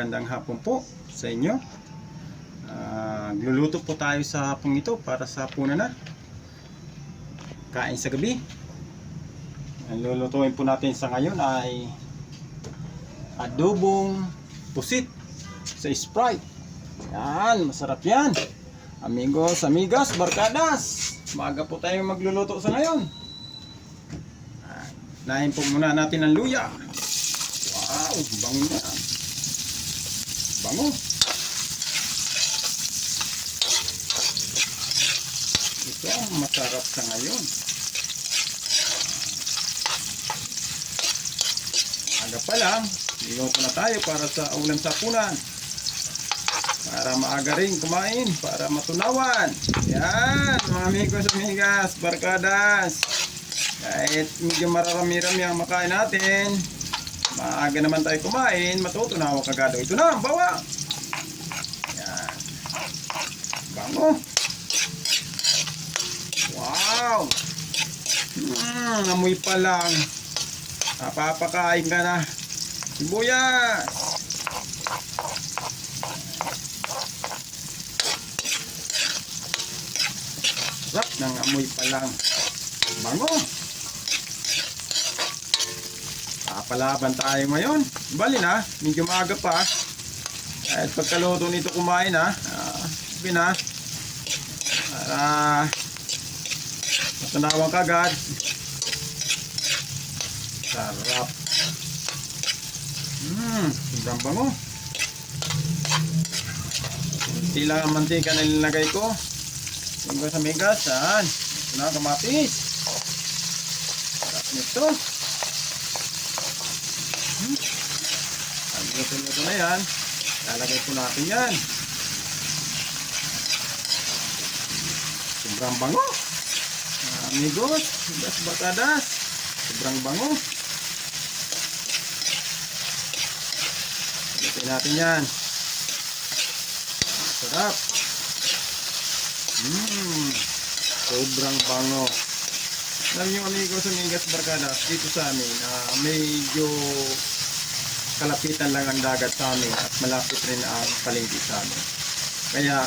magandang hapon po sa inyo. Gluluto po tayo sa hapong ito para sa hapunan na. Kain sa gabi. Ang lulutuin po natin sa ngayon ay adobong pusit sa Sprite. Yan, masarap yan. Amigos, amigas, barkadas. Maaga po tayo magluluto sa ngayon. Nahin po muna natin ang luya. Wow, bango na. Bango. Ito ang masarap sa ngayon. Aga pa lang, niluto na tayo para sa ulam sa hapunan. Para maaga rin kumain, para matunawan. Yan, mga amigos, amigas, barkadas. Kahit medyo mararami-rami ang makain natin, maaga naman tayo kumain, matutunawa kagad. Ito na, bawa. Yan. Bango. Wow. Amoy pa lang. Napapakain ka na. Sibuyas. Sarap ng amoy pa lang. Bango. Papalaban tayo ngayon. Bali na, medyo maaga pa. Kahit pagkaluto nito kumain na. Sabi na. Para matunawang kagad. Sarap. Sobrang bango. Kunti lang ang mantika na nilagay ko. Tingnan sa migas. Saan? Ito na, kamatis. Sarap nito. Ang luto na yan. Lalagay po natin yan. Sobrang bango. Amigos, das batadas. Sobrang bango. Lutuin natin yan. Sarap. Sobrang bango. Alam nyo amigos, amigas, barkadas, dito sa amin, medyo kalapitan lang ang dagat sa amin at malapit rin ang palengke sa amin. Kaya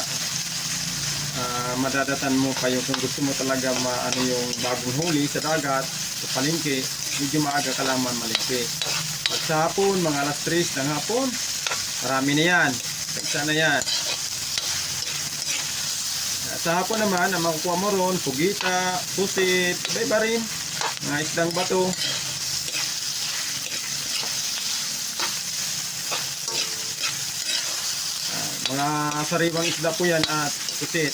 madadatan mo kayo kung gusto mo talaga maano yung bagong huli sa dagat, sa palengke, medyo maaga ka lang mamalengke. At sa hapon, mga alas 3 ng hapon, marami na yan. Isa na yan. Sa hapon naman, ang makukuha mo ron, pugita, pusit, iba-iba rin, mga isdang bato. Mga sariwang isda po yan at pusit.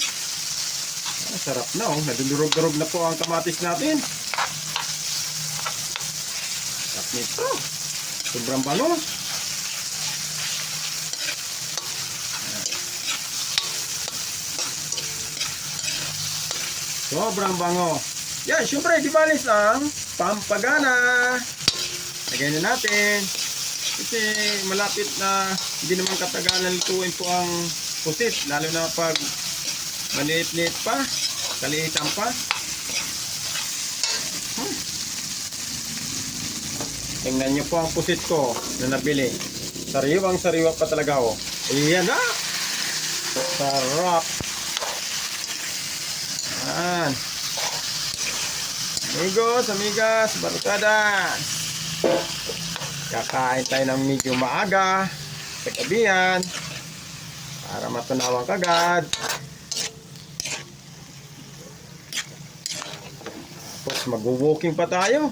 Sarap na oh, nadudurog-durog na po ang kamatis natin. Sarap nito. Sobrang bango. Sobrang bango. Yan, syempre, di balis ang pampagana. Lagyan na natin. Kasi malapit na, hindi naman katagalan lutuin po ang pusit. Lalo na pag maliit-liit pa, kaliitan pa. Tingnan nyo po ang pusit ko na nabili. Sariwang sariwa pa talaga oh. Ayan na. Sarap. Yan. Amigos, amigas, barkadas. Kakain tayo ng medyo maaga sa gabihan para matunawang kagad. Tapos mag-walking pa tayo.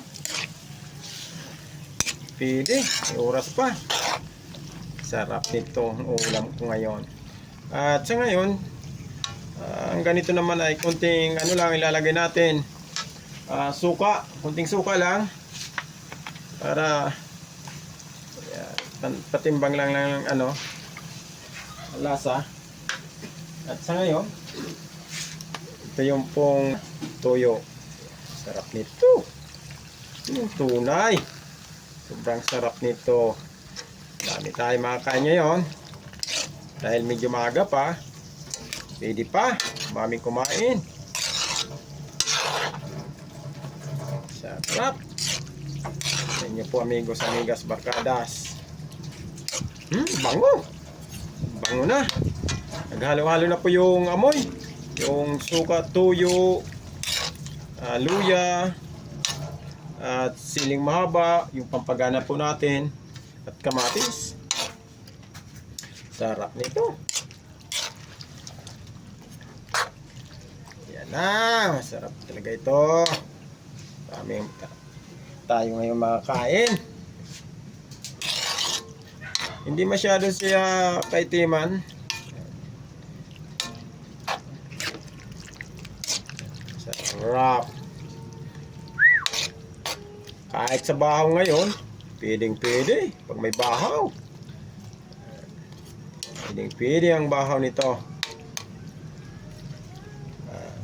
Pwede, may oras pa. Sarap nito ang ulam ko ngayon. At sa ngayon, ang ganito naman ay konting ano lang ilalagay natin. Suka, konting suka lang para patimbang lang ng ano lasa. At sa ngayon, ito yung pong toyo. Sarap nito. Yung tunay. Sobrang sarap nito. Dami tayo makakain ngayon. Dahil medyo maaga pa. Pwede pa. Maming kumain. Sarap. Sa inyo po amigos, amigas, barkadas. Bango. Bango na. Naghalo-halo na po yung amoy. Yung suka, tuyo, luya, at siling mahaba, yung pampagana po natin, at kamatis. Sarap nito. Yan na, masarap talaga ito. Maraming tayo ngayon makakain. Hindi masyado siya kaitiman. Sarap. Kahit sa bahaw ngayon, pwedeng-pwede. Pag may bahaw, pwedeng-pwede ang bahaw nito.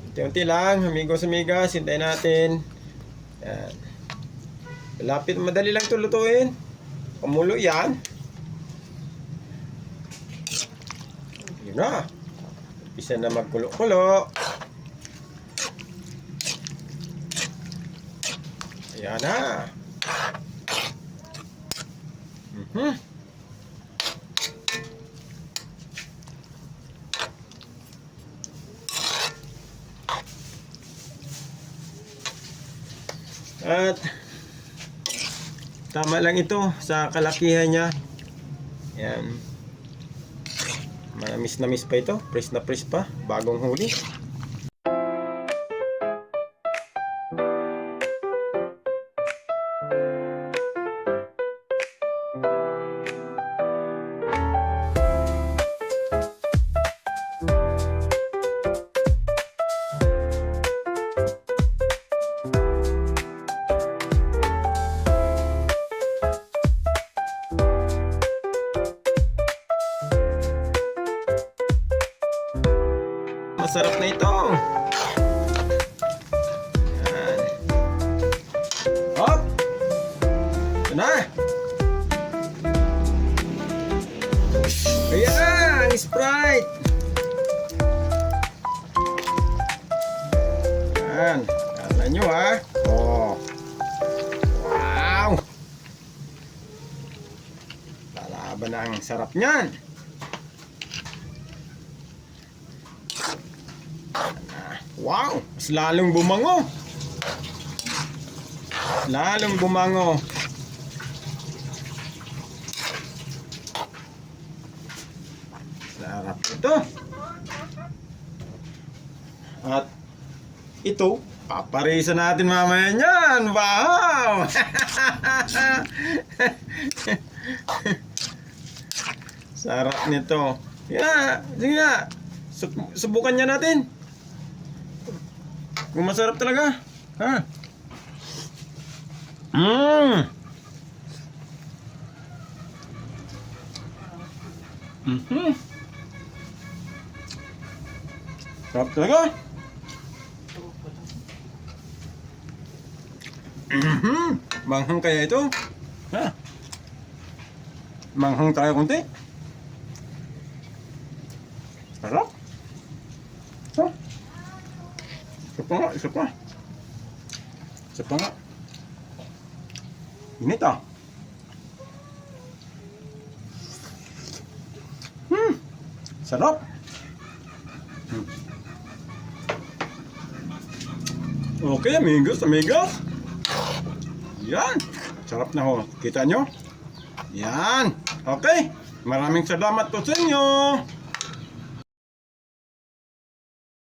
Unti-unti lang, amigos, amigas, hintayin natin. Yan. Malapit, madali lang ito lutuin. Pamulo yan. Yun na. Umpisa na magkulo-kulo. Ayan na. At tama lang ito sa kalakihan niya. Ayan. Manamis na miss pa ito. Fresh na fresh pa. Bagong huli. Masarap na ito. Yan. Hop! Ito na. Ayan na, ang Sprite. Yan. Kala nyo ha. Oh. Wow! Lalaban na ang sarap niyan. Wow! Mas lalong bumango. Lalong bumango. Sarap ito. At ito, paparisa natin mamaya niyan. Wow! Sarap nito. Yeah, sige na. Subukan niya natin. Kung masarap talaga. Ha? Sarap talaga. Manghang kaya ito? Ha? Manghang tayo konti? Sarap. So, isa pa nga, isa pa. Isa pa nga. Init ah. Sarap. Okay, amigos, amigas. Yan. Sarap na ho. Kita nyo? Yan. Okay. Maraming salamat po sa inyo.